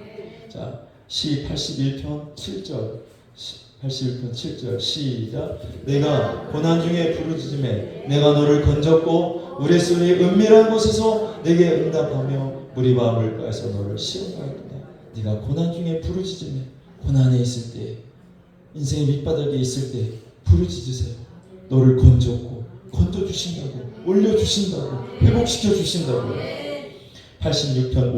자, 시 81편 7절 81편 7절 시작. 내가 고난 중에 부르짖음에 내가 너를 건졌고 우레소리의 은밀한 곳에서 내게 응답하며 무리바 물가에서 너를 시험하였다. 네가 고난 중에 부르짖음에 고난에 있을 때 인생의 밑바닥에 있을 때 부르짖으세요. 너를 건졌고 건져주신다고 올려주신다고 회복시켜주신다고. 86편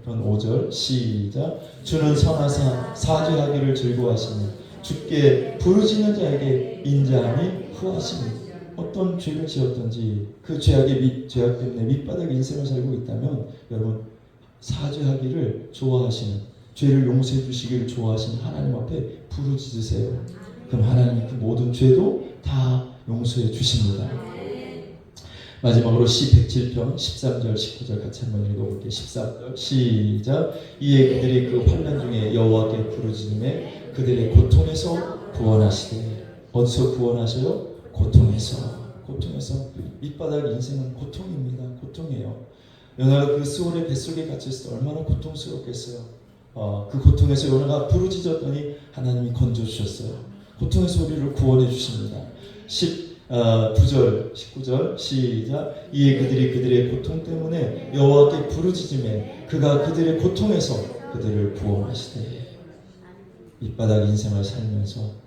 5절 시작. 주는 선하사 사죄하기를 즐거워하시니 주께 부르짖는 자에게 인자함이 후하시니. 어떤 죄를 지었든지 그 죄악 때문에 밑바닥에 인생을 살고 있다면 여러분 사죄하기를 좋아하시는, 죄를 용서해 주시기를 좋아하시는 하나님 앞에 부르짖으세요. 그럼 하나님이 그 모든 죄도 다 용서해 주십니다. 마지막으로 시 107편 13절 19절 같이 한번 읽어볼게요. 13절 시작. 이에 그들이 그 환난 중에 여호와께 부르짖음에 그들의 고통에서 구원하시되. 어디서 구원하셔요? 고통에서. 밑바닥 인생은 고통입니다. 고통이에요. 요나가 그 수월의 뱃속에 갇혔을 때 얼마나 고통스럽겠어요. 그 고통에서 요나가 부르짖었더니 하나님이 건져주셨어요. 고통에서 우리를 구원해 주십니다. 19절 시작. 이에 그들이 그들의 고통 때문에 여호와께 부르짖음에 그가 그들의 고통에서 그들을 구원하시되. 밑바닥 인생을 살면서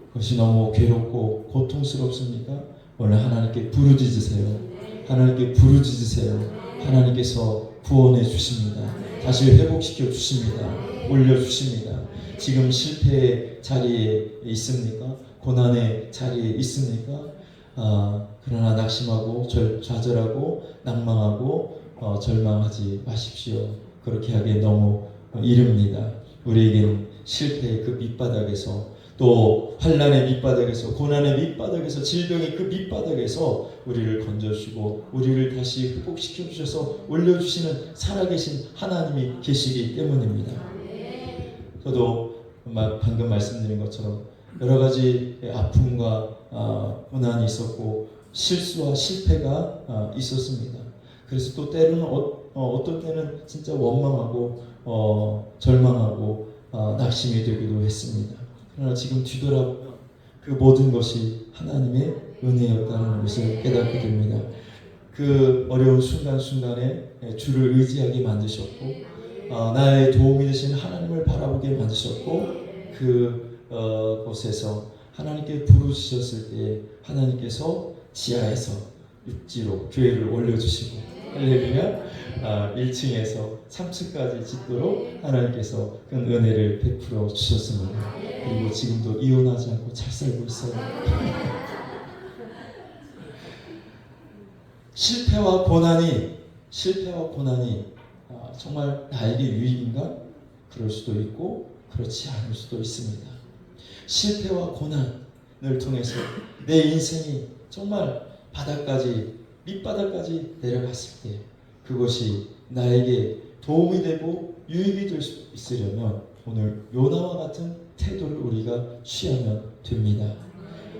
그것이 너무 괴롭고 고통스럽습니까? 오늘 하나님께 부르짖으세요. 하나님께 부르짖으세요. 하나님께서 구원해 주십니다. 다시 회복시켜 주십니다. 올려주십니다. 지금 실패의 자리에 있습니까? 고난의 자리에 있습니까? 그러나 낙심하고 좌절하고 낭망하고 절망하지 마십시오. 그렇게 하기에 너무 이릅니다. 우리에게는 실패의 그 밑바닥에서, 또 환난의 밑바닥에서, 고난의 밑바닥에서, 질병의 그 밑바닥에서 우리를 건져주시고 우리를 다시 회복시켜 주셔서 올려주시는 살아계신 하나님이 계시기 때문입니다. 저도 방금 말씀드린 것처럼 여러 가지 아픔과 고난이 있었고 실수와 실패가 있었습니다. 그래서 또 때로는 어떤 때는 진짜 원망하고 절망하고 낙심이 되기도 했습니다. 그러나 지금 뒤돌아보면 그 모든 것이 하나님의 은혜였다는 것을 깨닫게 됩니다. 그 어려운 순간순간에 주를 의지하게 만드셨고 나의 도움이 되신 하나님을 바라보게 만드셨고 곳에서 하나님께 부르짖었을 때 하나님께서 지하에서 육지로 교회를 올려주시고 할렐루야. 1층에서 3층까지 짓도록 하나님께서 그 은혜를 베풀어 주셨습니다. 그리고 지금도 이혼하지 않고 잘 살고 있어요. 실패와 고난이 정말 나에게 유익인가? 그럴 수도 있고 그렇지 않을 수도 있습니다. 실패와 고난을 통해서 내 인생이 정말 밑바닥까지 내려갔을 때 그것이 나에게 도움이 되고 유익이 될 수 있으려면 오늘 요나와 같은 태도를 우리가 취하면 됩니다.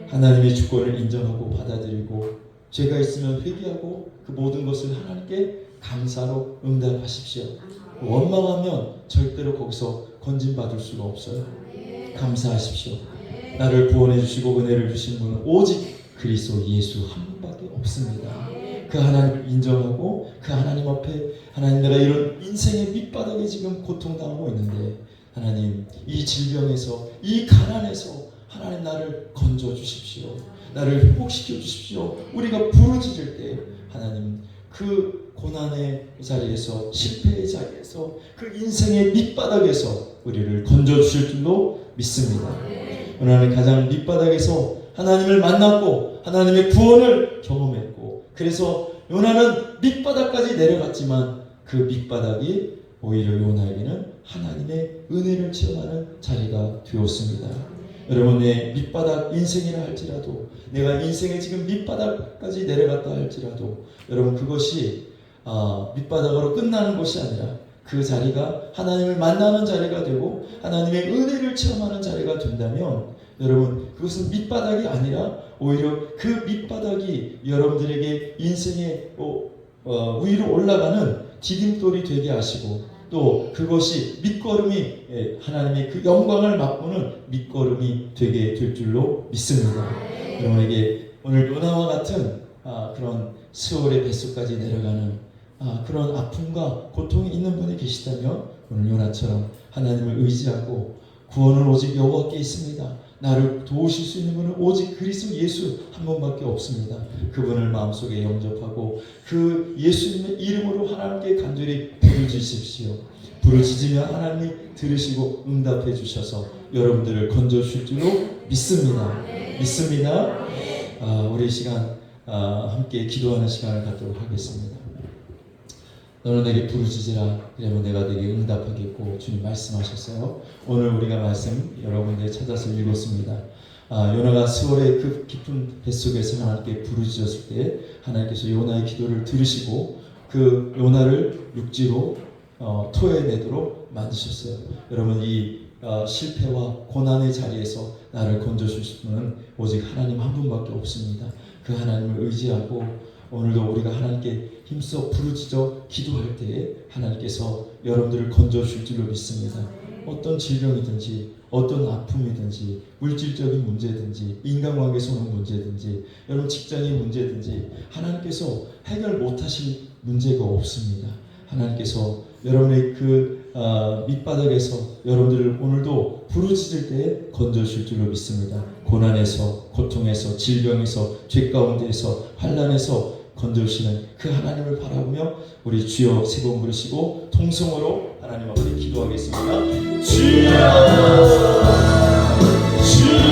하나님의 주권을 인정하고 받아들이고 죄가 있으면 회개하고 그 모든 것을 하나님께 감사로 응답하십시오. 원망하면 절대로 거기서 건진받을 수가 없어요. 감사하십시오. 나를 구원해 주시고 은혜를 주신 분은 오직 그리스도 예수 한 분밖에 없습니다. 그 하나님을 인정하고 그 하나님 앞에 하나님, 내가 이런 인생의 밑바닥에 지금 고통당하고 있는데 하나님, 이 질병에서 이 가난에서 하나님 나를 건져 주십시오. 나를 회복시켜 주십시오. 우리가 부르짖을 때 하나님 그 고난의 자리에서, 실패의 자리에서, 그 인생의 밑바닥에서 우리를 건져 주실 줄로 믿습니다. 오늘 가장 밑바닥에서 하나님을 만났고 하나님의 구원을 경험했고, 그래서 요나는 밑바닥까지 내려갔지만 그 밑바닥이 오히려 요나에게는 하나님의 은혜를 체험하는 자리가 되었습니다. 여러분의 밑바닥 인생이라 할지라도, 내가 인생의 지금 밑바닥까지 내려갔다 할지라도, 여러분 그것이 밑바닥으로 끝나는 것이 아니라 그 자리가 하나님을 만나는 자리가 되고 하나님의 은혜를 체험하는 자리가 된다면, 여러분 그것은 밑바닥이 아니라 오히려 그 밑바닥이 여러분들에게 인생의 위로 올라가는 디딤돌이 되게 하시고 또 그것이 밑거름이 하나님의 그 영광을 맛보는 밑거름이 되게 될 줄로 믿습니다. 여러분에게 오늘 요나와 같은 그런 스월의 뱃속까지 내려가는 그런 아픔과 고통이 있는 분이 계시다면 오늘 요나처럼 하나님을 의지하고 구원은 오직 여호와께 있습니다. 나를 도우실 수 있는 분은 오직 그리스도 예수 한 분밖에 없습니다. 그분을 마음속에 영접하고 그 예수님의 이름으로 하나님께 간절히 부르짖으십시오. 부르짖으면 하나님이 들으시고 응답해 주셔서 여러분들을 건져주실 줄로 믿습니다. 믿습니다. 우리 시간 함께 기도하는 시간을 갖도록 하겠습니다. 너는 내게 부르짖으라 그러면 내가 내게 응답하겠고 주님 말씀하셨어요. 오늘 우리가 말씀 여러분들 찾아서 읽었습니다. 요나가 스월의 그 깊은 뱃속에서 하나님께 부르짖었을 때 하나님께서 요나의 기도를 들으시고 그 요나를 육지로 토해내도록 만드셨어요. 여러분 이 실패와 고난의 자리에서 나를 건져주실 분은 오직 하나님 한 분밖에 없습니다. 그 하나님을 의지하고 오늘도 우리가 하나님께 힘써 부르짖어 기도할 때에 하나님께서 여러분들을 건져주실 줄로 믿습니다. 어떤 질병이든지 어떤 아픔이든지 물질적인 문제든지 인간관계에서 오는 문제든지 여러분 직장의 문제든지 하나님께서 해결 못하실 문제가 없습니다. 하나님께서 여러분의 그 밑바닥에서 여러분들을 오늘도 부르짖을 때에 건져주실 줄로 믿습니다. 고난에서 고통에서 질병에서 죄 가운데에서 환난에서 건져주시는 그 하나님을 바라보며 우리 주여 세 번 부르시고 통성으로 하나님 앞에 기도하겠습니다. 주여 주여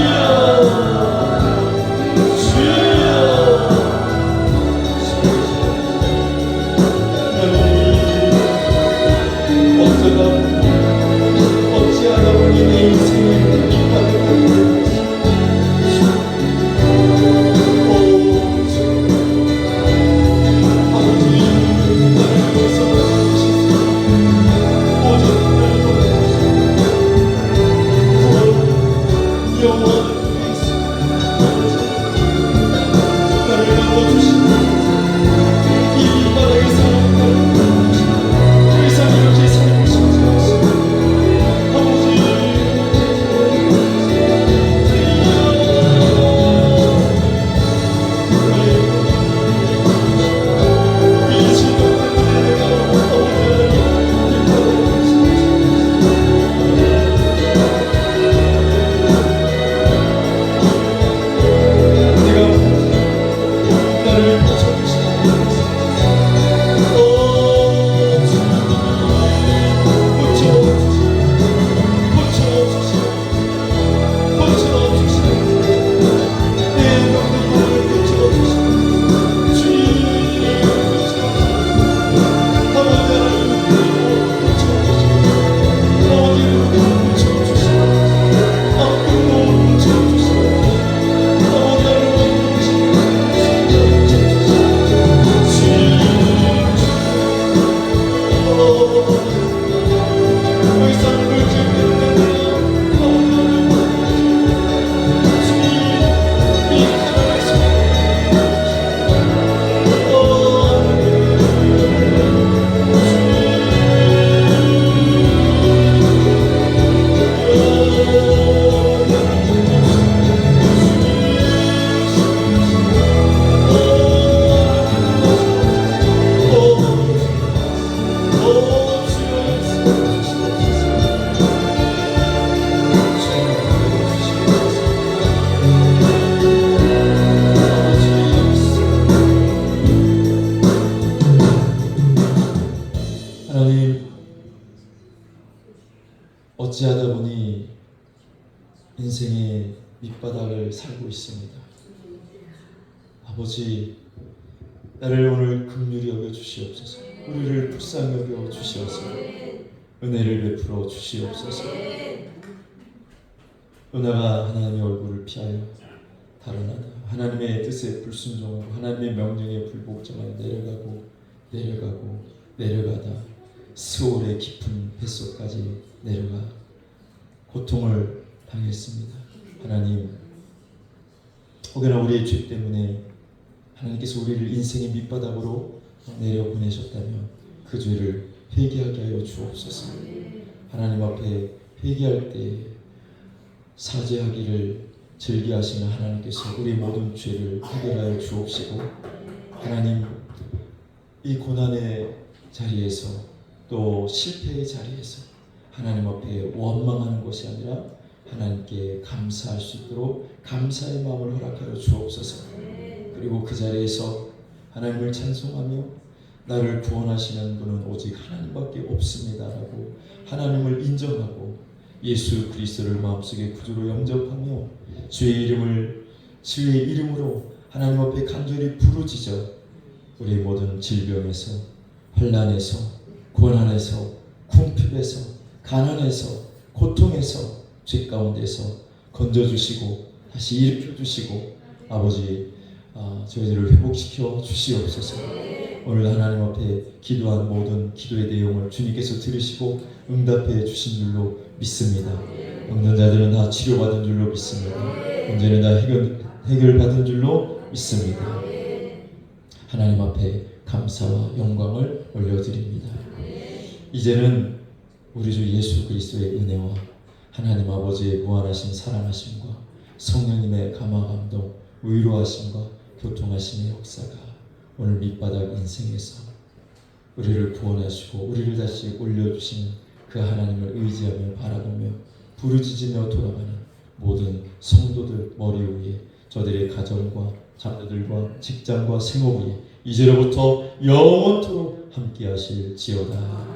어찌하다 보니 인생의 밑바닥을 살고 있습니다. 아버지, 나를 오늘 긍휼히 여겨 주시옵소서. 우리를 불쌍히 여겨 주시옵소서. 은혜를 베풀어 주시옵소서. 요나가 하나님의 얼굴을 피하여 달아나다 하나님의 뜻에 불순종하고 하나님의 명령에 불복종하여 내려가다 스올의 깊은 뱃속까지 내려가 고통을 당했습니다. 하나님, 혹여나 우리의 죄 때문에 하나님께서 우리를 인생의 밑바닥으로 내려보내셨다면 그 죄를 회개하게 하여 주옵소서. 하나님 앞에 회개할 때 사죄하기를 즐겨하시는 하나님께서 우리 모든 죄를 해결하여 주옵시고, 하나님 이 고난의 자리에서 또 실패의 자리에서 하나님 앞에 원망하는 것이 아니라 하나님께 감사할 수 있도록 감사의 마음을 허락하여 주옵소서. 그리고 그 자리에서 하나님을 찬송하며 나를 구원하시는 분은 오직 하나님밖에 없습니다라고 하나님을 인정하고 예수 그리스도를 마음속에 구주로 영접하며 주의 이름으로 하나님 앞에 간절히 부르짖어 우리 모든 질병에서, 환난에서, 고난에서, 궁핍에서, 가난에서, 고통에서, 죄 가운데서 건져주시고 다시 일으켜주시고 아버지 저희들을 회복시켜 주시옵소서. 오늘 하나님 앞에 기도한 모든 기도의 내용을 주님께서 들으시고 응답해 주신 줄로 믿습니다. 병든 자들은 다 치료받은 줄로 믿습니다. 문제는 다 해결받은 줄로 믿습니다. 하나님 앞에 감사와 영광을 올려드립니다. 이제는 우리 주 예수 그리스도의 은혜와 하나님 아버지의 무한하신 사랑하심과 성령님의 감화감동, 위로하심과 교통하심의 역사가 오늘 밑바닥 인생에서 우리를 구원하시고 우리를 다시 올려주시는 그 하나님을 의지하며 바라보며 부르짖으며 돌아가는 모든 성도들 머리 위에, 저들의 가정과 자녀들과 직장과 생업 위에 이제로부터 영원토록 함께 하실지어다.